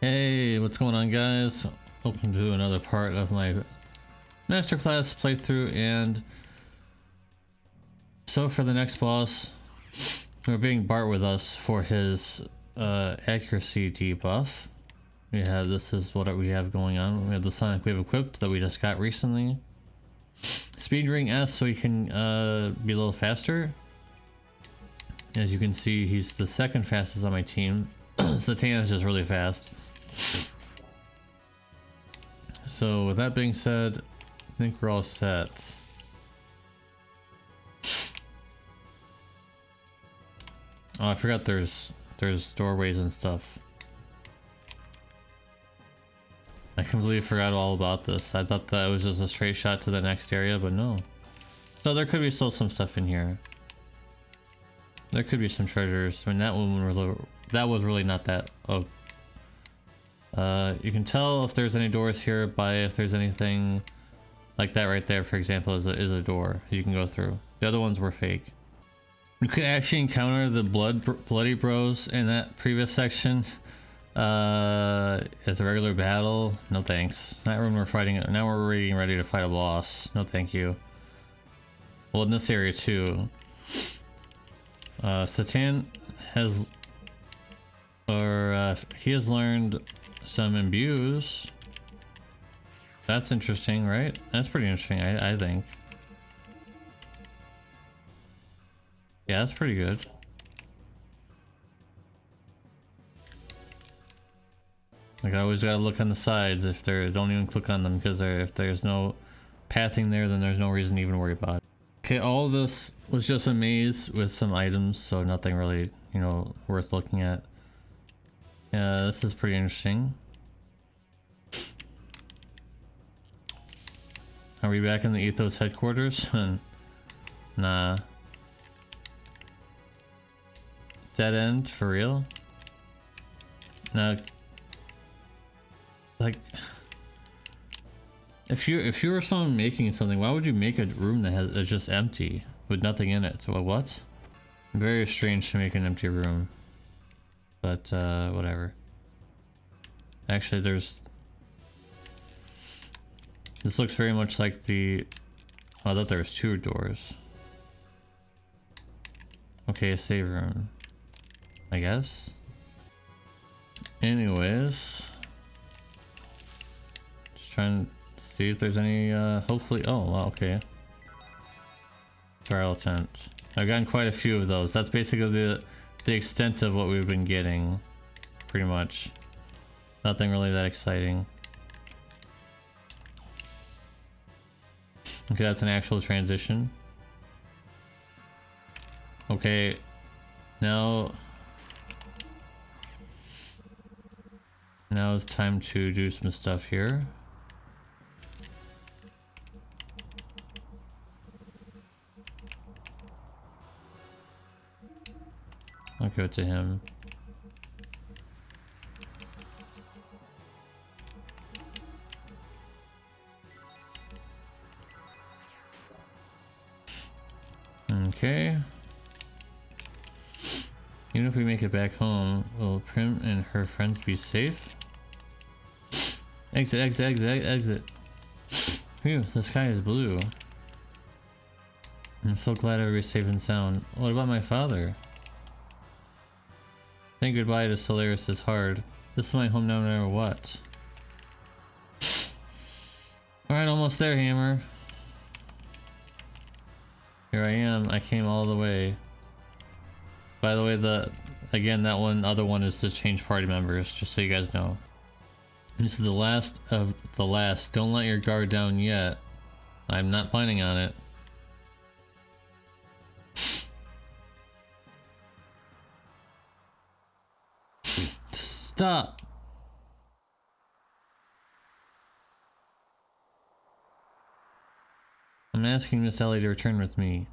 Hey, what's going on, guys? Welcome to another part of my Masterclass playthrough. And so for the next boss, we're bringing Bart with us for his accuracy debuff. This is what we have going on. We have the Sonic Wave equipped that we just got recently. Speed ring S so he can be a little faster. As you can see, he's the second fastest on my team. Satan is just really fast. So with that being said, I think we're all set. Oh, I forgot there's doorways and stuff. I completely forgot all about this. I thought that it was just a straight shot to the next area, but no. So there could be still some stuff in here. There could be some treasures. I mean, that was really not that. Oh. You can tell if there's any doors here by if there's anything like that right there, for example, is a door you can go through. The other ones were fake. You could actually encounter the bloody bros in that previous section as a regular battle. No thanks. Not when we're fighting. Now we're getting ready to fight a boss. No thank you. Well, in this area too. Satan has, he has learned some imbues. That's interesting, right? That's pretty interesting, I think. Yeah, that's pretty good. Like, I always gotta look on the sides if don't even click on them, because if there's no pathing there, then there's no reason to even worry about it. Okay, all of this was just a maze with some items, so nothing really, you know, worth looking at. Yeah, this is pretty interesting. Are we back in the Ethos headquarters? Nah. Dead end? For real? Now, like, if you were someone making something, why would you make a room that's just empty with nothing in it? So what? Very strange to make an empty room. But whatever. Actually, this looks very much like the... Oh, I thought there was two doors. Okay, a save room, I guess. Anyways, just trying to see if there's any hopefully... Oh, wow, okay. Trial tent. I've gotten quite a few of those. That's basically the extent of what we've been getting, pretty much. Nothing really that exciting. Okay, that's an actual transition. Okay, now it's time to do some stuff here. I'll go to him. Okay. Even if we make it back home, will Prim and her friends be safe? Exit, exit, exit, exit. Phew, the sky is blue. I'm so glad everybody's safe and sound. What about my father? Saying goodbye to Solaris is hard. This is my home no matter what. Alright, almost there, Hammer. Here I am. I came all the way. By the way, again, that other one is to change party members, just so you guys know. This is the last of the last. Don't let your guard down yet. I'm not planning on it. Stop! I'm asking Miss Ellie to return with me.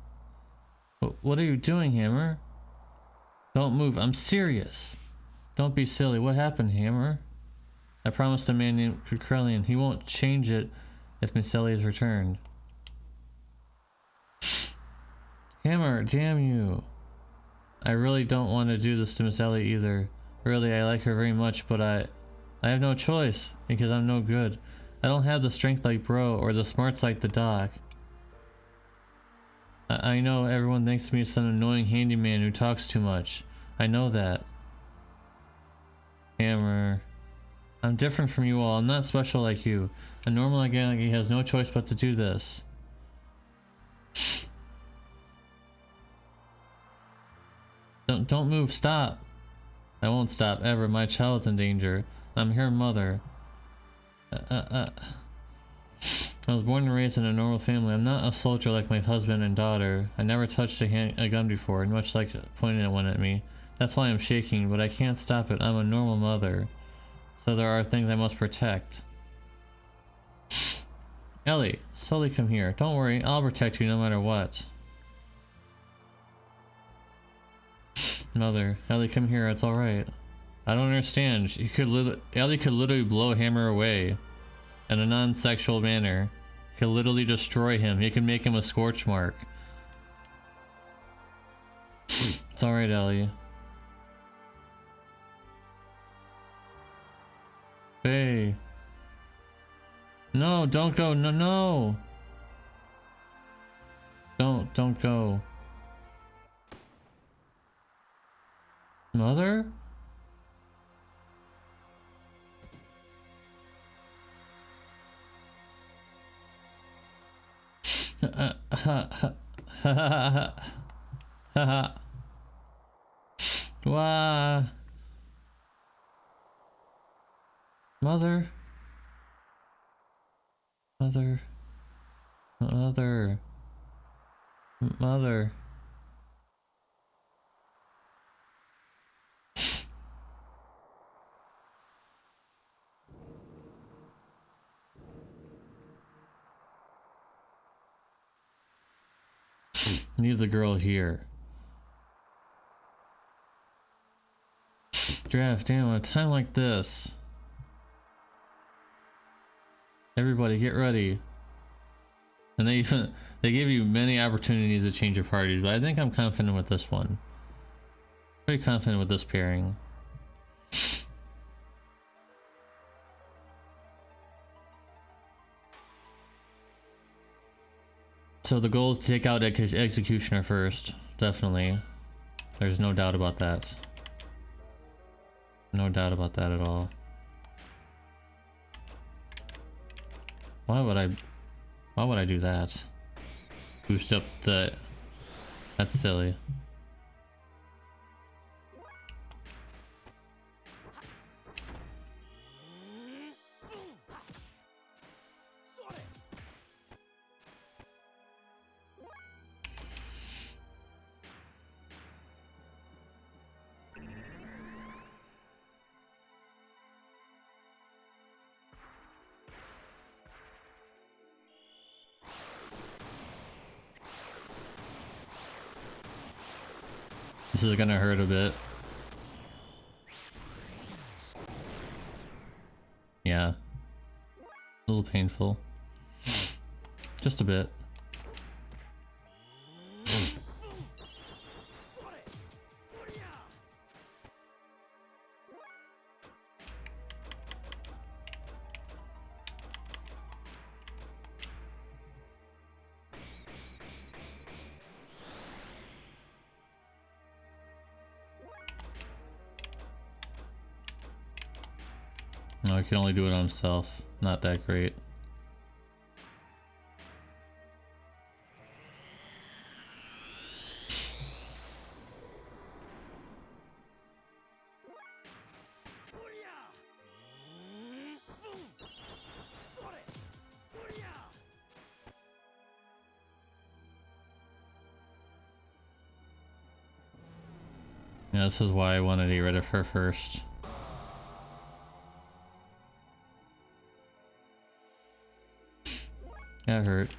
What are you doing, Hammer? Don't move. I'm serious. Don't be silly. What happened, Hammer? I promised a man named Krellian he won't change it if Miss Ellie is returned. Hammer, damn you. I really don't want to do this to Miss Ellie either. Really, I like her very much, but I have no choice, because I'm no good. I don't have the strength like bro, or the smarts like the doc. I know everyone thinks of me as some annoying handyman who talks too much. I know that. Hammer. I'm different from you all. I'm not special like you. A normal Agility has no choice but to do this. Don't move. Stop. I won't stop ever. My child's in danger. I'm her mother. I was born and raised in a normal family. I'm not a soldier like my husband and daughter. I never touched a gun before, much like pointing one at me. That's why I'm shaking, but I can't stop it. I'm a normal mother. So there are things I must protect. Ellie, slowly come here. Don't worry, I'll protect you no matter what. Mother, Ellie, come here. It's alright. I don't understand. Ellie could literally blow Hammer away in a non-sexual manner. Could literally destroy him. He could make him a scorch mark. It's alright, Ellie. Hey. No, don't go. No, no. Don't go. Mother? Wah. Mother. Mother. Mother. Mother. Leave the girl here. Draft, damn, at a time like this. Everybody get ready. And they give you many opportunities to change your parties, but I think I'm confident with this one. Pretty confident with this pairing. So the goal is to take out Executioner first, definitely. There's no doubt about that. No doubt about that at all. Why would I do that? Boost up the... That's silly. This is gonna hurt a bit. Yeah. A little painful. Just a bit. No, he can only do it on himself. Not that great. Yeah, this is why I wanted to get rid of her first. That hurt.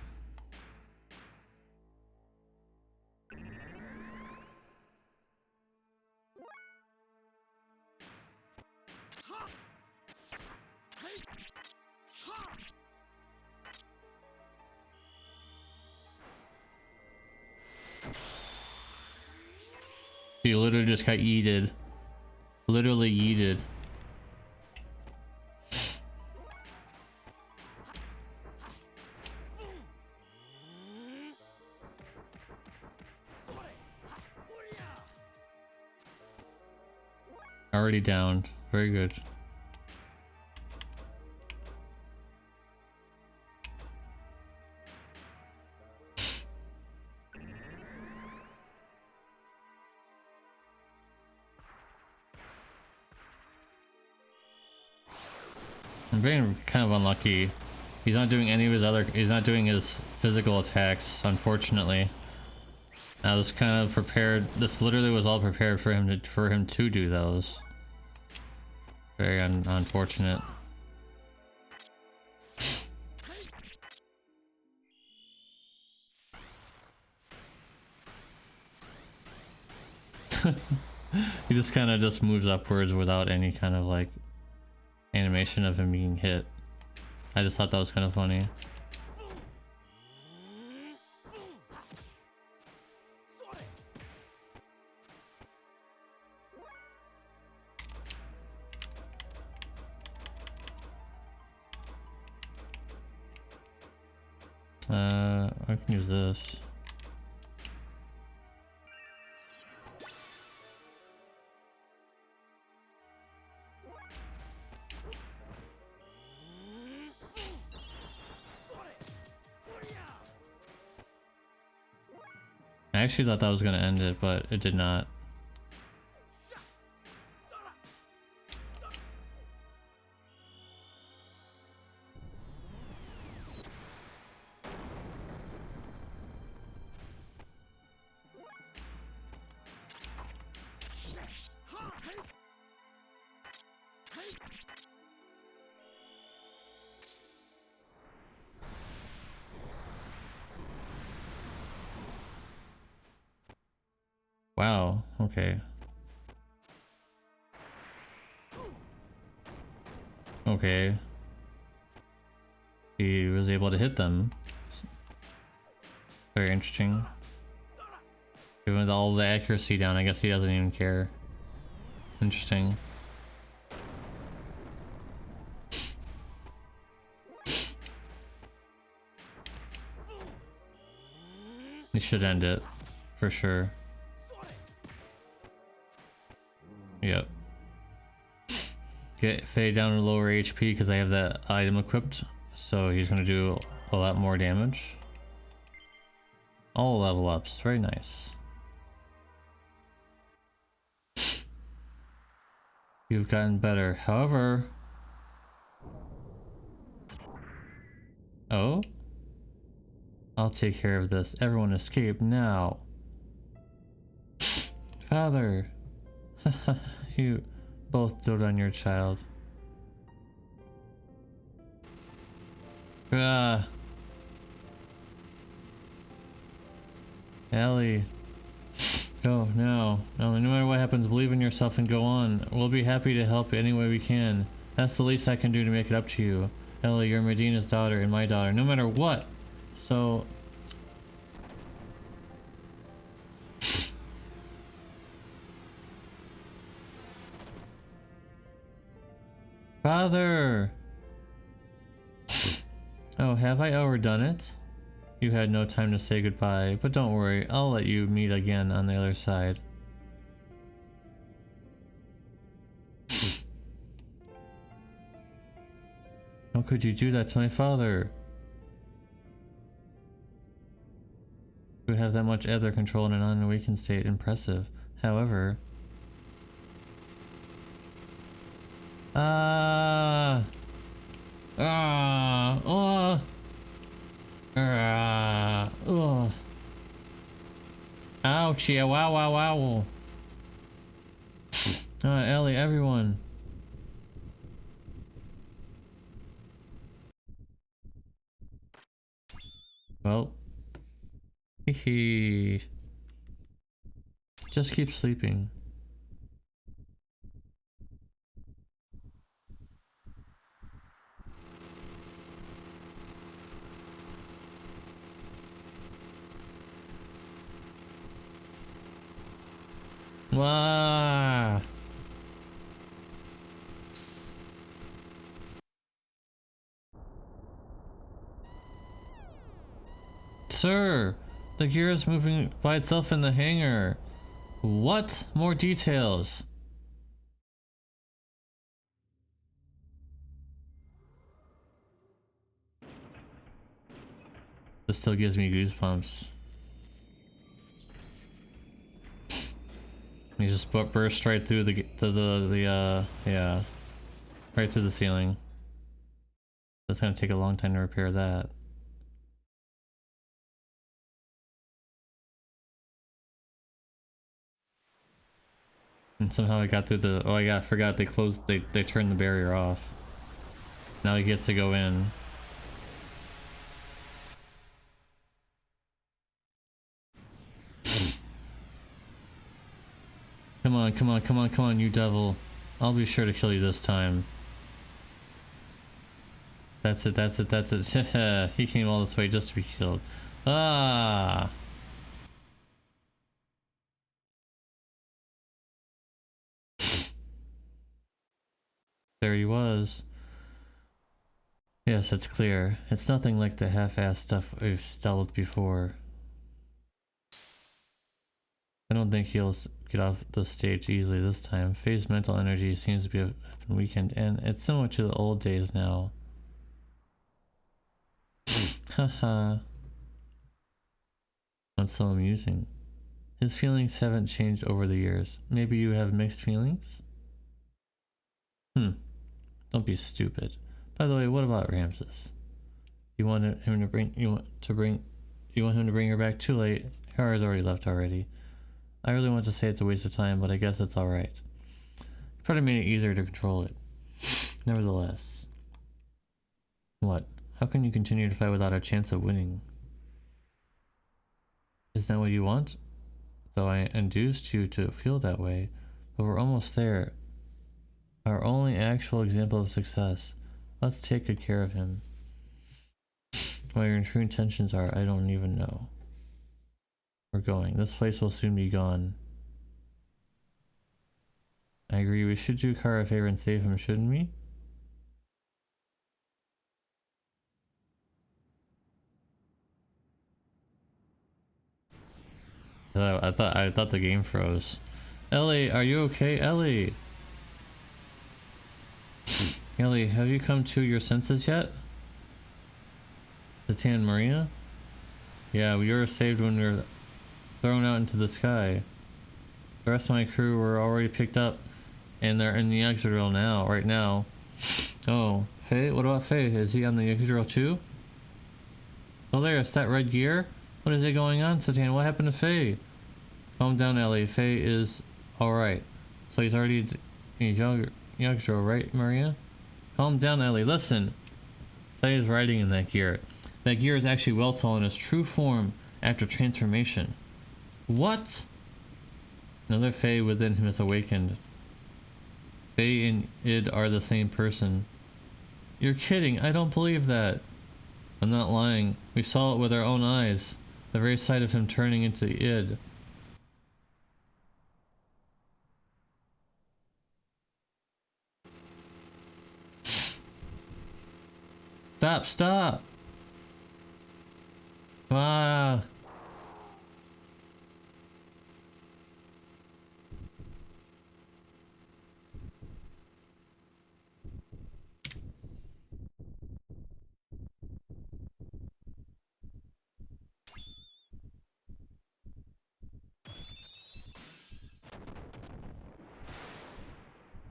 He literally just got yeeted. Literally yeeted. Already downed. Very good. I'm being kind of unlucky. He's not doing any of his other, he's not doing his physical attacks, unfortunately. I was kind of prepared, this literally was all prepared for him to do those. Very unfortunate. He just kind of just moves upwards without any kind of like animation of him being hit. I just thought that was kind of funny. I can use this. I actually thought that was going to end it, but it did not. Wow, okay. Okay. He was able to hit them. Very interesting. Even with all the accuracy down, I guess he doesn't even care. Interesting. He should end it, for sure. Yep. Get Faye down to lower HP because I have that item equipped, so he's gonna do a lot more damage. All level ups, very nice. You've gotten better, however... Oh? I'll take care of this. Everyone escape now. Father! You both dote on your child. Ah. Ellie. Go now. No matter what happens, believe in yourself and go on. We'll be happy to help any way we can. That's the least I can do to make it up to you. Ellie, you're Medina's daughter and my daughter, no matter what. So... Father! Oh, have I overdone it? You had no time to say goodbye, but don't worry, I'll let you meet again on the other side. How could you do that to my father? You have that much ether control in an unawakened state, impressive. However... Ouchie, wow, wow, wow. Ellie, everyone. Well. Hehe. Just keep sleeping. Wow. Sir, the gear is moving by itself in the hangar. What? More details. This still gives me goosebumps. He just burst right through yeah, right through the ceiling. That's gonna take a long time to repair that. And somehow I got through the, oh I forgot they closed, they turned the barrier off. Now he gets to go in. Come on, come on, come on, come on, you devil. I'll be sure to kill you this time. That's it, that's it, that's it. He came all this way just to be killed. Ah! There he was. Yes, it's clear. It's nothing like the half-assed stuff we've dealt with before. I don't think he'll get off the stage easily this time. Faye's mental energy seems to have been weakened, and it's similar to the old days now. Haha. That's so amusing. His feelings haven't changed over the years. Maybe you have mixed feelings? Don't be stupid. By the way, what about Ramses? You want him to bring her back? Too late. Kara's already left already. I really want to say it's a waste of time, but I guess it's alright. You probably made it easier to control it. Nevertheless. What? How can you continue to fight without a chance of winning? Isn't that what you want? Though I induced you to feel that way, but we're almost there. Our only actual example of success. Let's take good care of him. What your true intentions are, I don't even know. We're going. This place will soon be gone. I agree, we should do Kara a favor and save him, shouldn't we? I thought the game froze. Ellie, are you okay? Ellie! Ellie, have you come to your senses yet? Satan Maria? Yeah, we were saved when we were thrown out into the sky. The rest of my crew were already picked up and they're in the exit drill now, right now. Oh, Faye? What about Faye? Is he on the exit drill too? Oh there, it's that red gear? What is it going on, Satan? What happened to Faye? Calm down, Ellie. Faye is alright. So he's already in the exit drill, right, Maria? Calm down, Ellie. Listen. Faye is riding in that gear. That gear is actually Weltall in its true form after transformation. What? Another Faye within him is awakened. Faye and Id are the same person. You're kidding. I don't believe that. I'm not lying. We saw it with our own eyes. The very sight of him turning into Id. Stop, stop! Ah!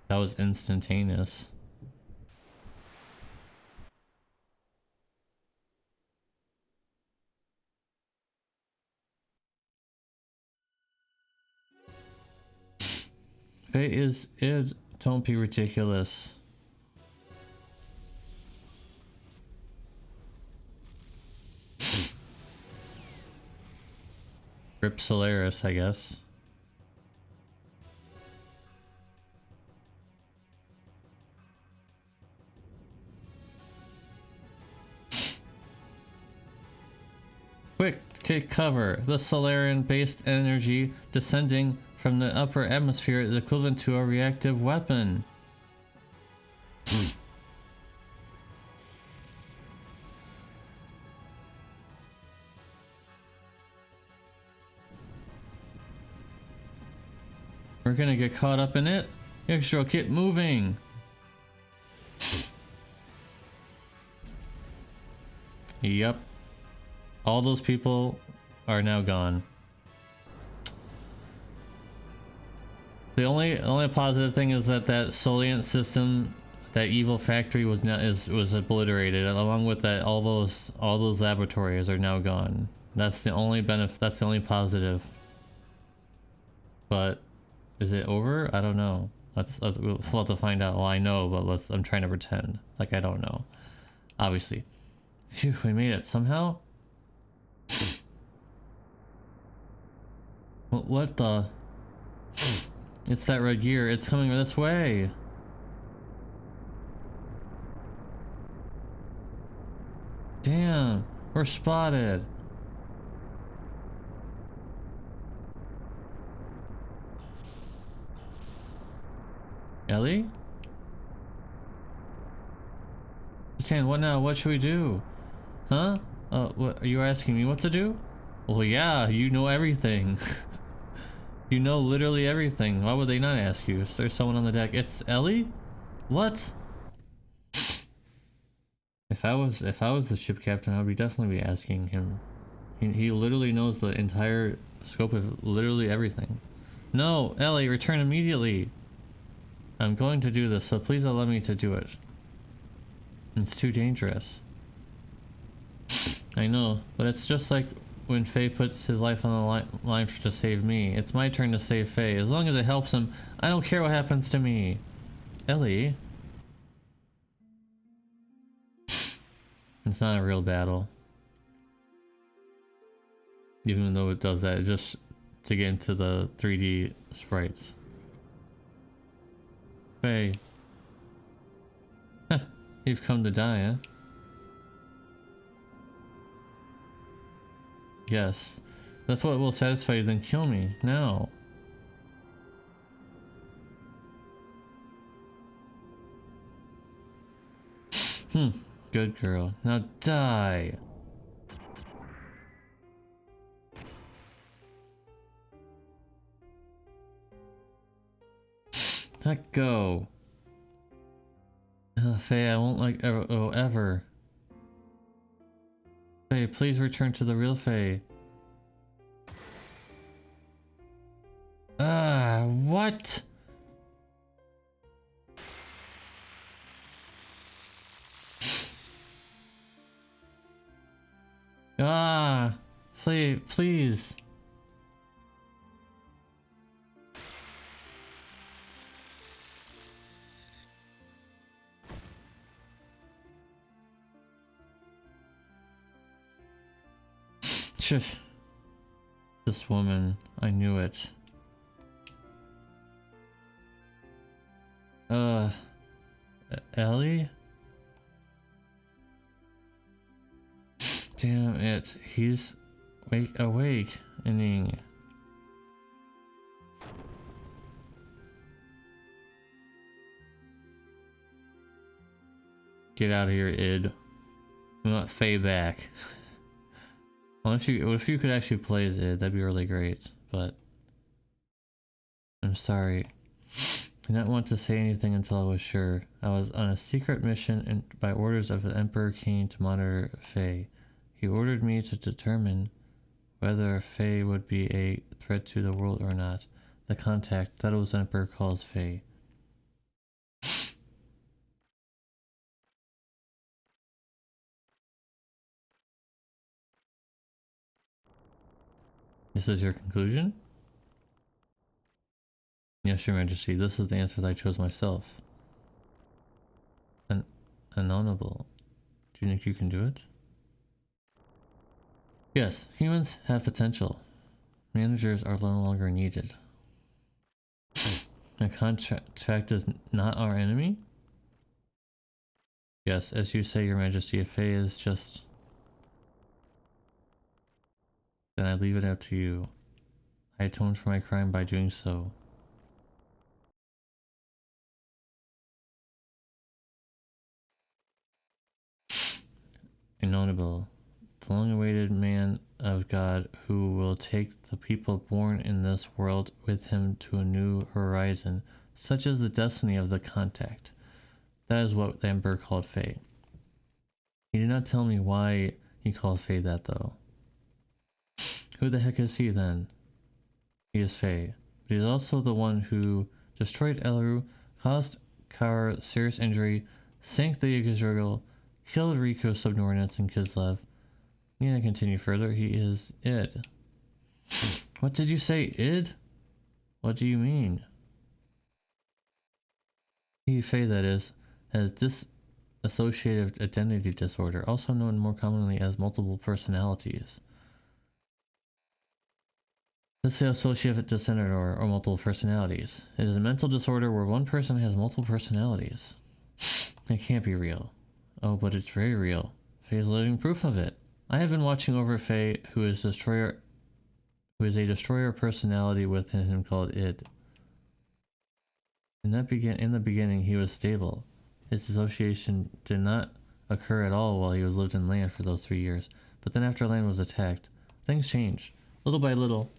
That was instantaneous. Faye is Id. Don't be ridiculous. Rip Solaris, I guess. Quick, take cover. The Solarian-based energy descending from the upper atmosphere is equivalent to a reactive weapon. We're gonna get caught up in it. Extra, get moving. Yep. all those people are now gone. The only positive thing is that Soliant system, that evil factory was obliterated. Along with that, all those laboratories are now gone. That's the only benefit. That's the only positive. But is it over? I don't know. We'll have to find out. Well, I know, but I'm trying to pretend like I don't know. Obviously. Phew, we made it somehow. What the? It's that red gear. It's coming this way. Damn, we're spotted. Ellie? Stan, what now? What should we do? Huh? What are you asking me what to do? Well, yeah, you know everything. You know literally everything. Why would they not ask you? Is there someone on the deck? It's Ellie? What? If I was the ship captain, I would definitely be asking him. He literally knows the entire scope of literally everything. No, Ellie, return immediately. I'm going to do this, so please allow me to do it. It's too dangerous. I know, but it's just like when Faye puts his life on the line to save me. It's my turn to save Faye. As long as it helps him, I don't care what happens to me. Ellie. It's not a real battle. Even though it does that, just to get into the 3D sprites. Faye. Huh, you've come to die, huh? Yes. That's what will satisfy you, then kill me. Now. Good girl. Now die. Let go. Faye, I won't like ever. Faye, please return to the real Faye. What? Faye, please. Shush. This woman, I knew it. Ellie? Damn it, he's awakening. Get out of here, id. We want Faye back. Well, if you could actually play as id, that'd be really great, but I'm sorry. I did not want to say anything until I was sure. I was on a secret mission by orders of the Emperor Kane to monitor Faye. He ordered me to determine whether Faye would be a threat to the world or not. The contact that was Emperor calls Faye. This is your conclusion? Yes, Your Majesty, this is the answer that I chose myself. Honorable. Do you think you can do it? Yes, humans have potential. Managers are no longer needed. A contract is not our enemy? Yes, as you say, Your Majesty, if Faye is just... then I leave it up to you. I atoned for my crime by doing so. Inaudible. The long-awaited man of God who will take the people born in this world with him to a new horizon, such as the destiny of the contact. That is what the Emperor called Faye. He did not tell me why he called Faye that, though. Who the heck is he then? He is Faye. But he's also the one who destroyed Elru, caused Kara serious injury, sank the Yggdrasil, killed Rico Subordinates and Kislev. Need to continue further. He is id. What did you say, id? What do you mean? He, Faye, that is, has dissociative identity disorder, also known more commonly as multiple personalities. Dissociative disorder or multiple personalities. It is a mental disorder where one person has multiple personalities. It can't be real. Oh, but it's very real. Faye is living proof of it. I have been watching over Faye, who is a destroyer personality within him called id. In the beginning, he was stable. His dissociation did not occur at all while he was lived in land for those 3 years. But then after land was attacked, things changed. Little by little,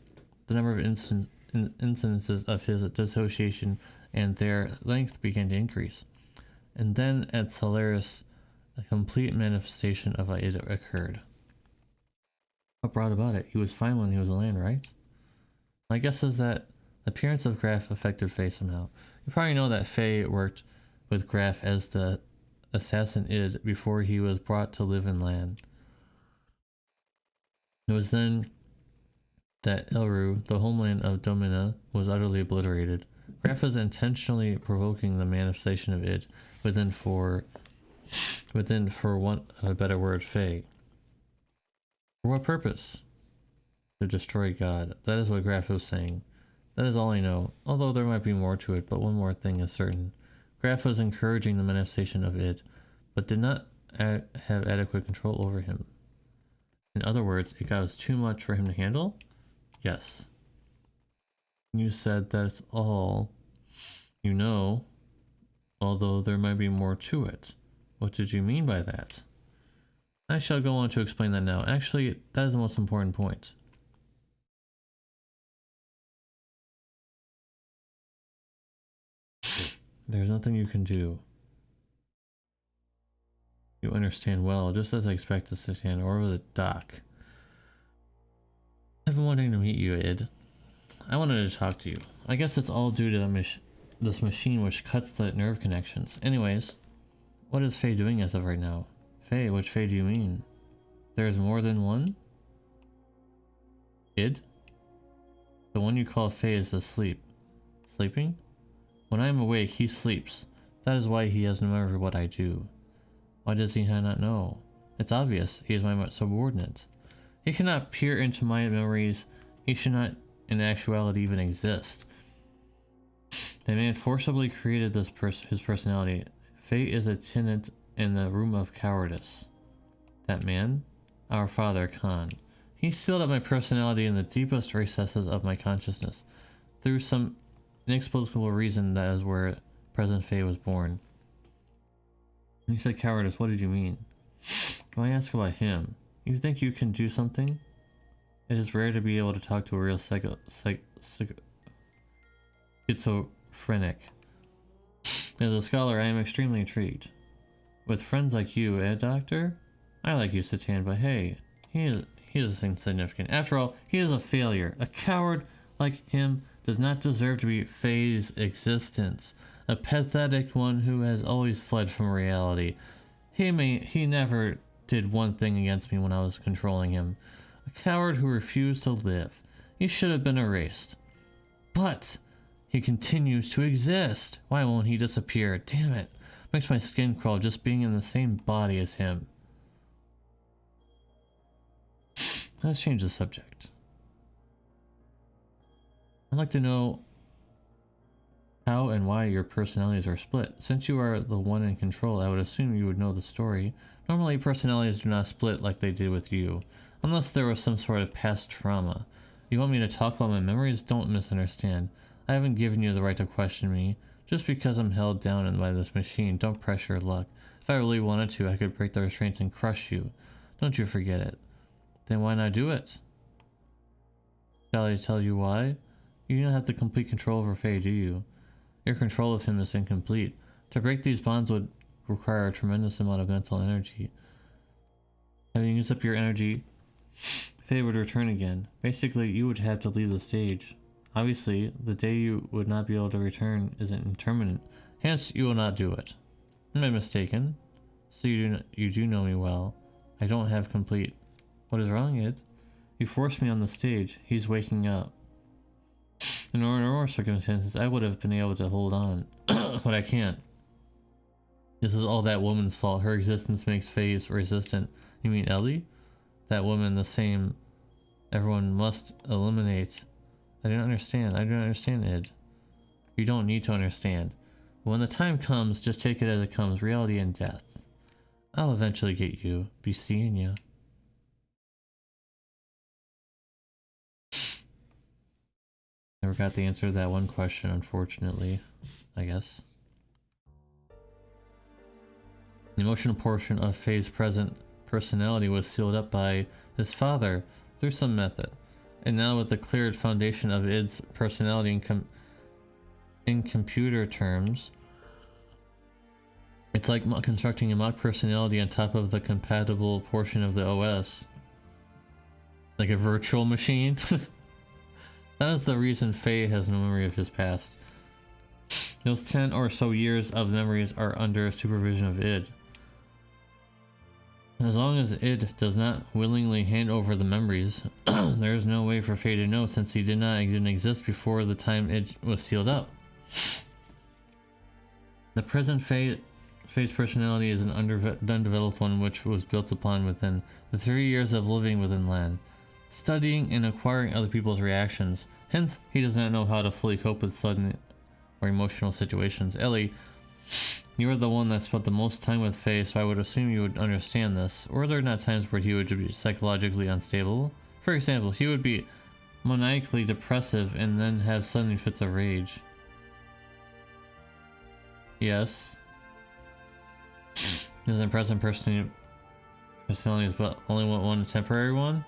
the number of incidences of his dissociation and their length began to increase. And then at Solaris, a complete manifestation of it occurred. What brought about it? He was fine when he was in land, right? My guess is that the appearance of Graf affected Faye somehow. You probably know that Faye worked with Graf as the assassin id before he was brought to live in land. It was then that Elru, the homeland of Domina, was utterly obliterated. Graf was intentionally provoking the manifestation of id within, for want of a better word, Faye. For what purpose? To destroy God. That is what Graf was saying. That is all I know, although there might be more to it, but one more thing is certain. Graf was encouraging the manifestation of id, but did not have adequate control over him. In other words, it was too much for him to handle? Yes. You said that's all you know, although there might be more to it. What did you mean by that? I shall go on to explain that now. Actually, that is the most important point. There's nothing you can do. You understand well, just as I expect to stand over the dock. I've been wanting to meet you, id. I wanted to talk to you. I guess it's all due to this machine which cuts the nerve connections. Anyways, what is Faye doing as of right now? Faye? Which Faye do you mean? There's more than one? Id? The one you call Faye is asleep. Sleeping? When I am awake, he sleeps. That is why he has no memory of what I do. Why does he not know? It's obvious. He is my subordinate. He cannot peer into my memories. He should not, in actuality, even exist. The man forcibly created his personality. Faye is a tenant in the room of cowardice. That man? Our father, Khan. He sealed up my personality in the deepest recesses of my consciousness. Through some inexplicable reason, that is where present Faye was born. You said cowardice, what did you mean? When I ask about him, you think you can do something? It is rare to be able to talk to a real schizophrenic. As a scholar, I am extremely intrigued. With friends like you, Doctor? I like you, Satan, but hey, he is insignificant. After all, he is a failure. A coward like him does not deserve to be Faye's existence. A pathetic one who has always fled from reality. He never did one thing against me when I was controlling him. A coward who refused to live. He should have been erased. But he continues to exist. Why won't he disappear? Damn it. Makes my skin crawl just being in the same body as him. Let's change the subject. I'd like to know how and why your personalities are split. Since you are the one in control, I would assume you would know the story. Normally, personalities do not split like they did with you, unless there was some sort of past trauma. You want me to talk about my memories? Don't misunderstand. I haven't given you the right to question me. Just because I'm held down by this machine, don't press your luck. If I really wanted to, I could break the restraints and crush you. Don't you forget it. Then why not do it? Shall I tell you why? You don't have the complete control over Faye, do you? Your control of him is incomplete. To break these bonds would require a tremendous amount of mental energy. Having used up your energy, Faye would return again. Basically, you would have to leave the stage. Obviously, the day you would not be able to return isn't indeterminate. Hence, you will not do it. Am I mistaken? So you do know me well. I don't have complete... What is wrong, Id? You forced me on the stage. He's waking up. In normal circumstances, I would have been able to hold on. But I can't. This is all that woman's fault. Her existence makes Faye resistant. You mean Ellie? That woman, the same. Everyone must eliminate. I don't understand. I don't understand, Id. You don't need to understand. When the time comes, just take it as it comes. Reality and death. I'll eventually get you. Be seeing you. Never got the answer to that one question, unfortunately. I guess. The emotional portion of Faye's present personality was sealed up by his father through some method. And now with the cleared foundation of Id's personality in computer terms, it's like constructing a mock personality on top of the compatible portion of the OS. Like a virtual machine. That is the reason Faye has no memory of his past. Those 10 or so years of memories are under supervision of Id. As long as Id does not willingly hand over the memories, there is no way for Faye to know, since he didn't exist before the time Id was sealed up. The present Faye's personality is an undeveloped one which was built upon within the 3 years of living within Lan, studying and acquiring other people's reactions. Hence, he does not know how to fully cope with sudden or emotional situations. Ellie, you are the one that spent the most time with Faye, so I would assume you would understand this. Or are there not times where he would be psychologically unstable? For example, he would be maniacally depressive and then have sudden fits of rage. Yes. Isn't present personality is but only one temporary one?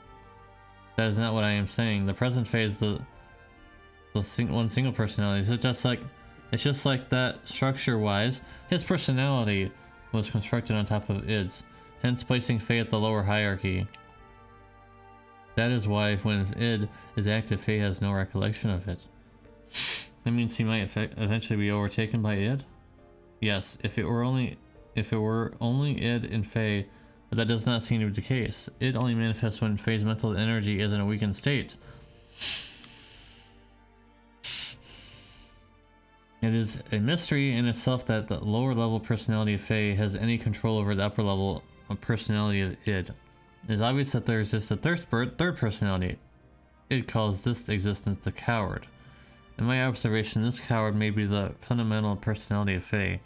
That is not what I am saying. The present phase, the one single personality. It's just like that. Structure-wise, his personality was constructed on top of Id's, hence placing Faye at the lower hierarchy. That is why when Id is active, Faye has no recollection of it. That means he might eventually be overtaken by Id? Yes, if it were only Id and Faye, but that does not seem to be the case. It only manifests when Faye's mental energy is in a weakened state. It is a mystery in itself that the lower level personality of Faye has any control over the upper level of personality of Id. It is obvious that there exists a third personality. Id calls this existence the coward. In my observation, this coward may be the fundamental personality of Faye.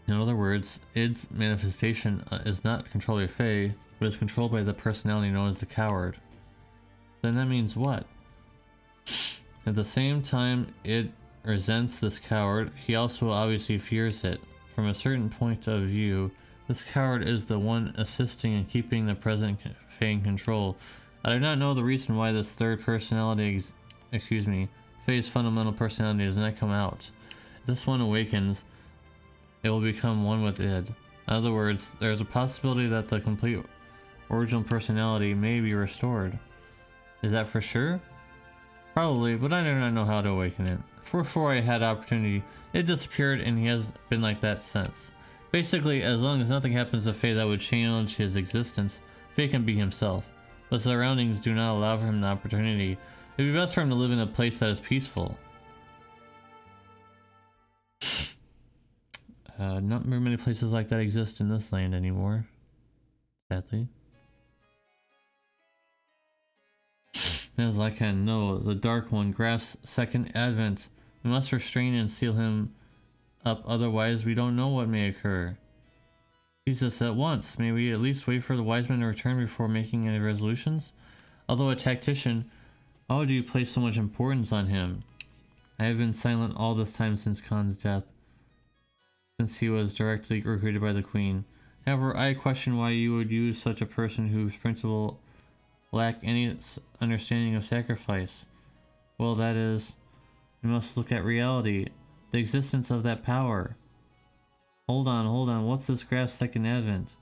In other words, Id's manifestation is not controlled by Faye, but is controlled by the personality known as the coward. Then that means what? At the same time Id resents this coward, he also obviously fears it. From a certain point of view, this coward is the one assisting in keeping the present Faye in control. I do not know the reason why this third personality, Faye's fundamental personality does not come out. If this one awakens, it will become one with Id. In other words, there is a possibility that the complete original personality may be restored. Is that for sure? Probably, but I do not know how to awaken it. Before I had opportunity, it disappeared and he has been like that since. Basically, as long as nothing happens to Faye that would challenge his existence, Faye can be himself. But surroundings do not allow for him the opportunity. It would be best for him to live in a place that is peaceful. Not very many places like that exist in this land anymore, sadly. As I can know, the Dark One grasps second advent. We must restrain and seal him up, otherwise we don't know what may occur. Jesus, at once. May we at least wait for the wise men to return before making any resolutions? Although a tactician, why do you place so much importance on him? I have been silent all this time since Khan's death, since he was directly recruited by the Queen. However, I question why you would use such a person whose principle lack any understanding of sacrifice. Well, that is, we must look at reality, the existence of that power. Hold on, what's this graph second advent?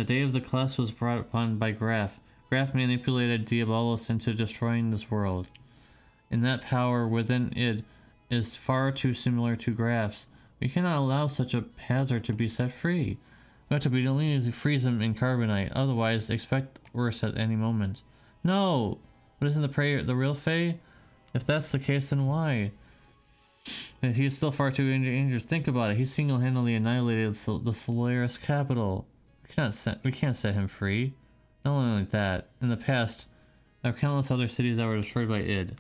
The day of the class was brought upon by Graf. Graf manipulated Diabolos into destroying this world. And that power within it is far too similar to Graf's. We cannot allow such a hazard to be set free. We have to immediately freeze him in carbonite, otherwise expect worse at any moment. No! But isn't the real Fae? If that's the case, then why? If he is still far too dangerous, think about it. He single-handedly annihilated the Solaris capital. We can't set him free. Not only that, in the past, there are countless other cities that were destroyed by id.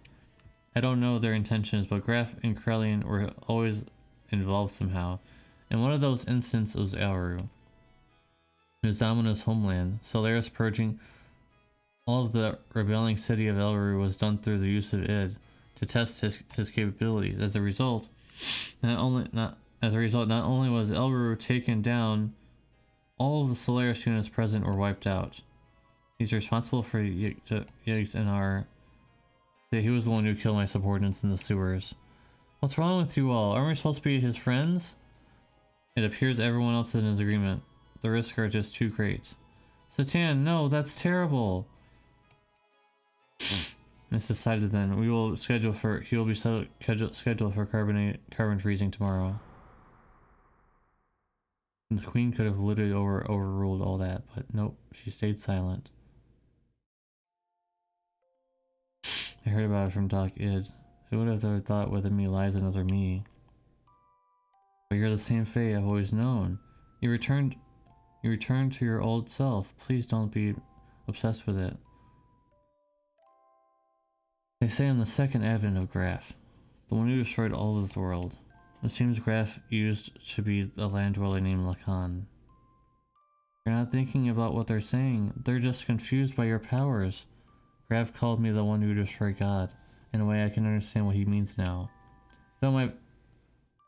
I don't know their intentions, but Graf and Krelian were always involved somehow. And one of those instances was Elru. It was Domina's homeland. Solaris purging all of the rebelling city of Elru was done through the use of id to test his capabilities. As a result, not only was Elru taken down, all of the Solaris units present were wiped out. He's responsible for Yiggs and our... He was the one who killed my subordinates in the sewers. What's wrong with you all? Aren't we supposed to be his friends? It appears everyone else is in agreement. The risks are just too great. Satan, no, that's terrible. It's decided then. He will be scheduled for carbon freezing tomorrow. The queen could have literally overruled all that, but nope, she stayed silent. I heard about it from Doc Id. Who would have ever thought within me lies another me? But you're the same Fae I've always known. You returned to your old self. Please don't be obsessed with it. They say I'm the second advent of Graf, the one who destroyed all of this world. It seems Graf used to be a land dweller named Lacan. You're not thinking about what they're saying. They're just confused by your powers. Graf called me the one who destroyed God. In a way, I can understand what he means now. Though my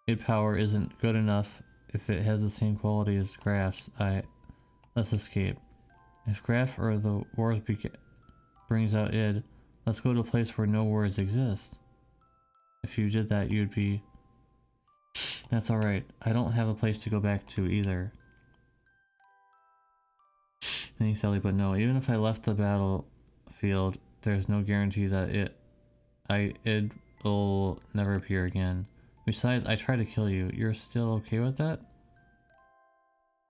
id power isn't good enough, if it has the same quality as Graf's, let's escape. If Graf or the wars brings out id, let's go to a place where no wars exist. If you did that, you'd be... That's alright. I don't have a place to go back to either. Thanks, Ellie, but no. Even if I left the battlefield, there's no guarantee that id will never appear again. Besides, I tried to kill you. You're still okay with that?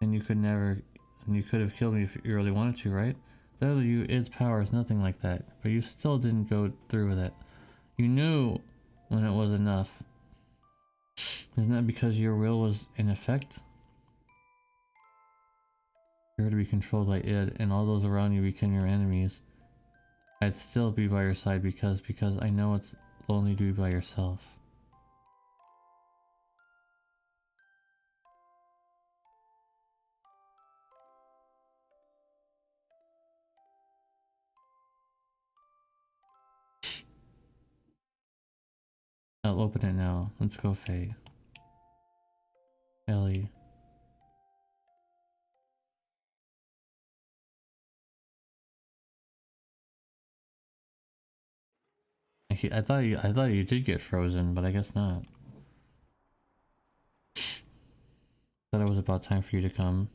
And you could have killed me if you really wanted to, right? Though you, id's power is nothing like that, but you still didn't go through with it. You knew when it was enough. Isn't that because your will was in effect? You're to be controlled by id, and all those around you become your enemies. I'd still be by your side because I know it's lonely to be by yourself. I'll open it now. Let's go, Faye. Ellie. I thought you did get frozen, but I guess not. Thought it was about time for you to come.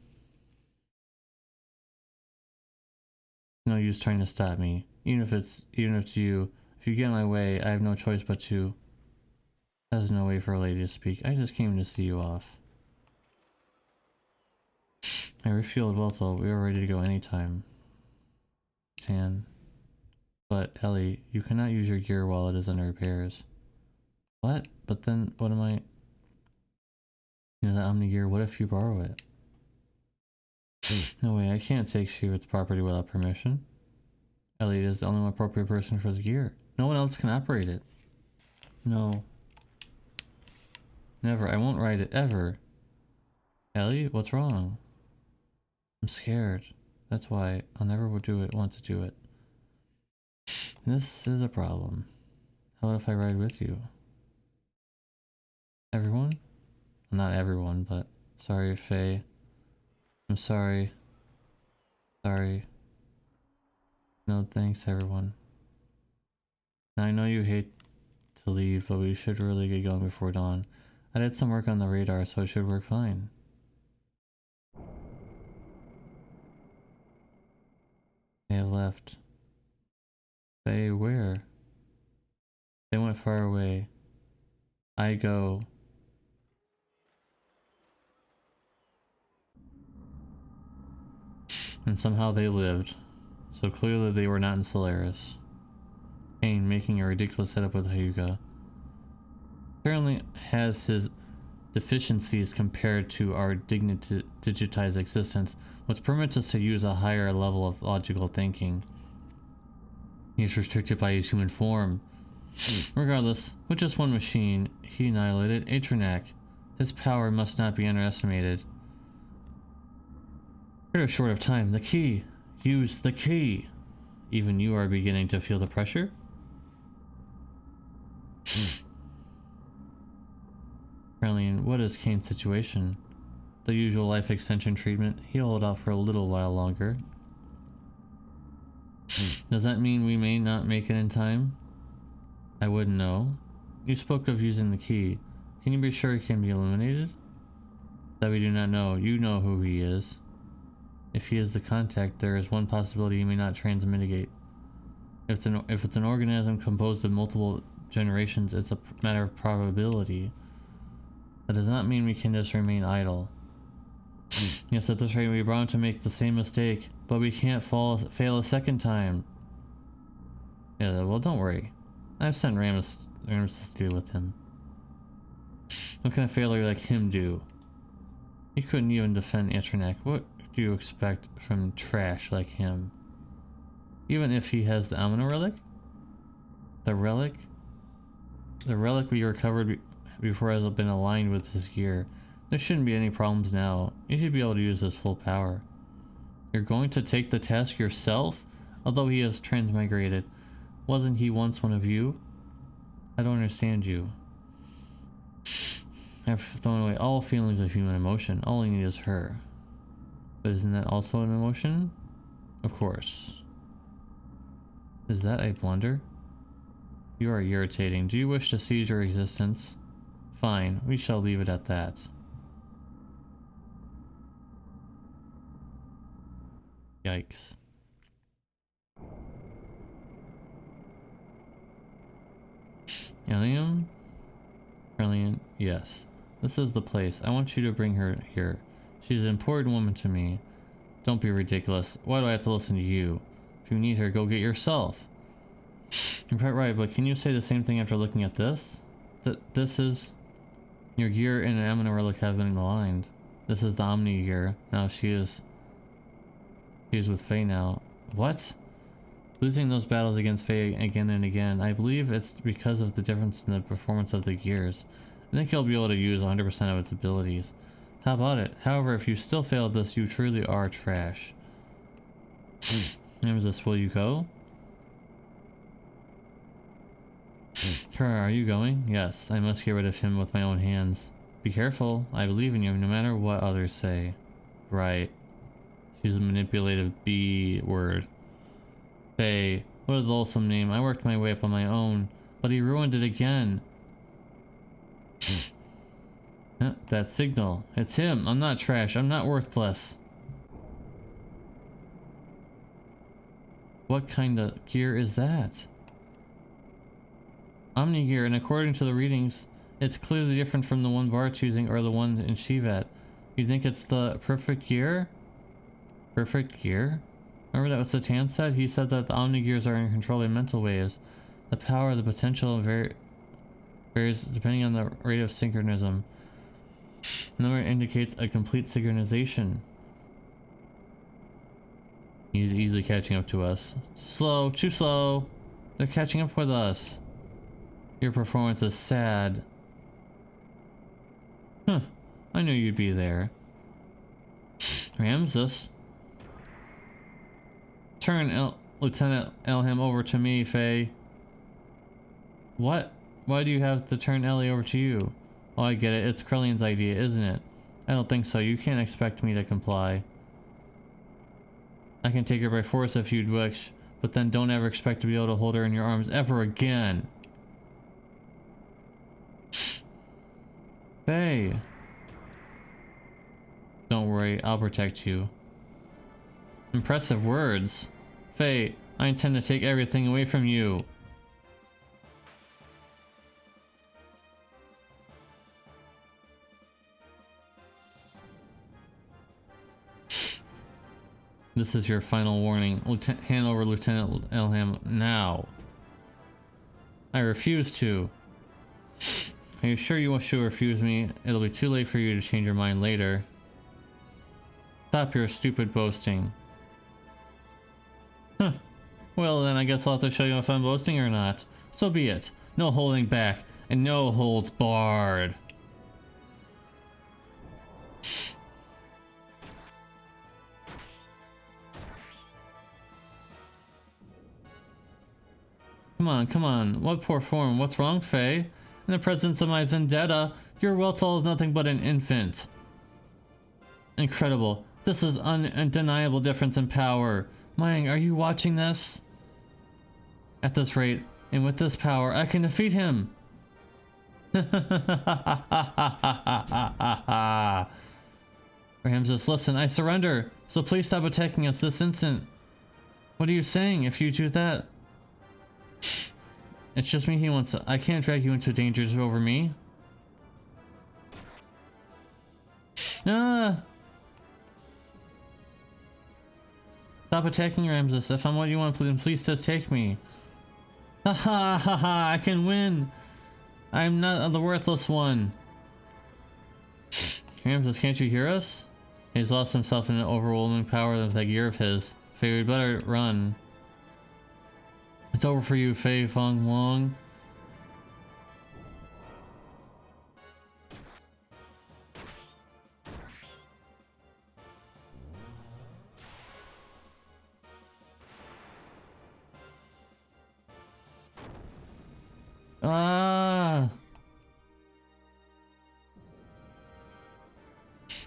No use trying to stop me. Even if it's you. If you get in my way, I have no choice but to. There's no way for a lady to speak. I just came to see you off. I refueled Weltel. We were ready to go anytime. Tan. But, Ellie, you cannot use your gear while it is under repairs. What? But then, what am I... You know, the Omni gear, what if you borrow it? No way, I can't take Shivit's property without permission. Ellie is the only appropriate person for the gear. No one else can operate it. No. Never, I won't ride it, ever. Ellie, what's wrong? I'm scared. That's why I'll never want to do it. This is a problem. How about if I ride with you? Everyone? Not everyone, but sorry, Faye. I'm sorry. Sorry. No thanks, everyone. Now I know you hate to leave, but we should really get going before dawn. I did some work on the radar, so it should work fine. They have left. They where? They went far away. I go. And somehow they lived. So clearly they were not in Solaris. Kane making a ridiculous setup with Hyuga. Apparently has his deficiencies compared to our digitized existence, which permits us to use a higher level of logical thinking. He is restricted by his human form. Regardless, with just one machine, he annihilated Atronak. His power must not be underestimated. We're short of time. The key! Use the key! Even you are beginning to feel the pressure? Caroline, what is Kane's situation? The usual life extension treatment. He'll hold out for a little while longer. Does that mean we may not make it in time? I wouldn't know. You spoke of using the key. Can you be sure he can be eliminated? That we do not know. You know who he is. If he is the contact, there is one possibility he may not transmitigate. If it's an organism composed of multiple generations, it's a matter of probability. That does not mean we can just remain idle. Yes, at this rate, we're bound to make the same mistake, but we can't fail a second time. Yeah, well, don't worry. I've sent Rammus to deal with him. What can a failure like him do? He couldn't even defend Atronak. What do you expect from trash like him? Even if he has the Amino relic? The relic? The relic we recovered before has been aligned with his gear. There shouldn't be any problems now. You should be able to use his full power. You're going to take the task yourself? Although he has transmigrated, wasn't he once one of you? I don't understand you. I've thrown away all feelings of human emotion. All I need is her. But isn't that also an emotion? Of course. Is that a blunder? You are irritating. Do you wish to seize your existence? Fine, we shall leave it at that. Yikes. Alien? Brilliant. Yes. This is the place. I want you to bring her here. She's an important woman to me. Don't be ridiculous. Why do I have to listen to you? If you need her, go get yourself. You're quite right, but can you say the same thing after looking at this? This is... Your gear and an Amino relic have been aligned. This is the Omni gear. Now she is with Faye now. What? Losing those battles against Faye again and again. I believe it's because of the difference in the performance of the gears. I think you'll be able to use 100% of its abilities. How about it? However, if you still fail at this, you truly are trash. Nemesis, will you go? Kara, are you going? Yes, I must get rid of him with my own hands. Be careful. I believe in you no matter what others say. Right. She's a manipulative B word. Faye. What a loathsome name. I worked my way up on my own, but he ruined it again. That signal. It's him. I'm not trash. I'm not worthless. What kind of gear is that? Omni gear, and according to the readings, it's clearly different from the one Bart's using or the one in Shivat. You think it's the perfect gear? Perfect gear? Remember that what Satan said? He said that the Omni gears are in control by mental waves. The power, the potential varies depending on the rate of synchronism. The number indicates a complete synchronization. He's easily catching up to us. Slow, too slow. They're catching up with us. Your performance is sad. Huh, I knew you'd be there. Ramsus. Turn Lieutenant Elham over to me, Faye. What? Why do you have to turn Ellie over to you? Oh, I get it. It's Krellian's idea, isn't it? I don't think so. You can't expect me to comply. I can take her by force if you'd wish, but then don't ever expect to be able to hold her in your arms ever again. Faye. Don't worry, I'll protect you. Impressive words. Faye, I intend to take everything away from you. This is your final warning. Hand over Lieutenant Elham now. I refuse to. Are you sure you wish to refuse me? It'll be too late for you to change your mind later. Stop your stupid boasting. Huh. Well then I guess I'll have to show you if I'm boasting or not. So be it. No holding back, and no holds barred. Come on. What poor form? What's wrong, Faye? In the presence of my vendetta, your Weltall is nothing but an infant. Incredible. This is undeniable difference in power. Mayang, are you watching this? At this rate, and with this power, I can defeat him. Ramses, listen, I surrender. So please stop attacking us this instant. What are you saying if you do that? It's just me he wants to. I can't drag you into dangers over me. Ah! Stop attacking Ramses. If I'm what you want, please just take me. Ha ha ha ha! I can win! I'm not the worthless one. Ramses, can't you hear us? He's lost himself in an overwhelming power of that gear of his. Faye, we'd better run. It's over for you, Faye Fong Wong. Ah!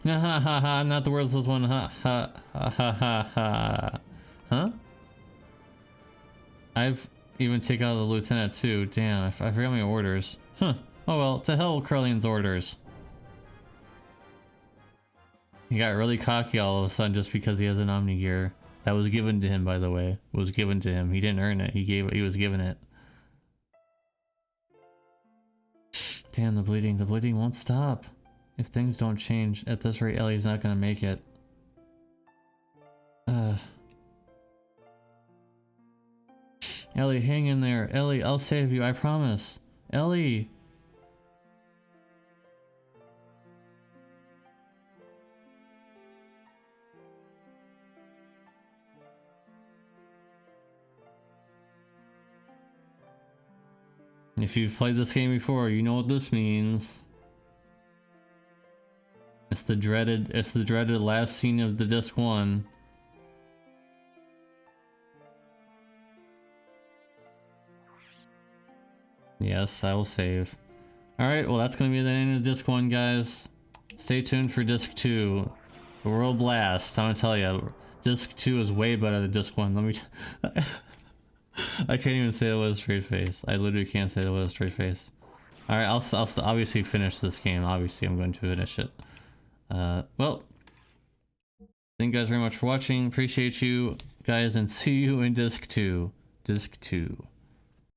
Ha ha ha ha! Not the world's one. Ha ha ha ha ha ha. Huh? I've even taken out the lieutenant too. Damn, I forgot my orders. Huh. Oh well, to hell with Curlian's orders. He got really cocky all of a sudden just because he has an Omni gear. That was given to him, by the way. It was given to him. He didn't earn it. He was given it. Damn, the bleeding. The bleeding won't stop. If things don't change, at this rate, Ellie's not gonna make it. Ellie, hang in there. Ellie, I'll save you, I promise. Ellie! If you've played this game before, you know what this means. It's the dreaded last scene of the disc 1. Yes, I will save. Alright, well that's gonna be the end of disc 1, guys. Stay tuned for disc 2. The World Blast. I'm gonna tell you, disc 2 is way better than disc 1. Let me I can't even say that with a straight face. I literally can't say that with a straight face. Alright, I'll obviously finish this game. Obviously, I'm going to finish it. Well, thank you guys very much for watching. Appreciate you guys, and see you in disc 2. Disc 2.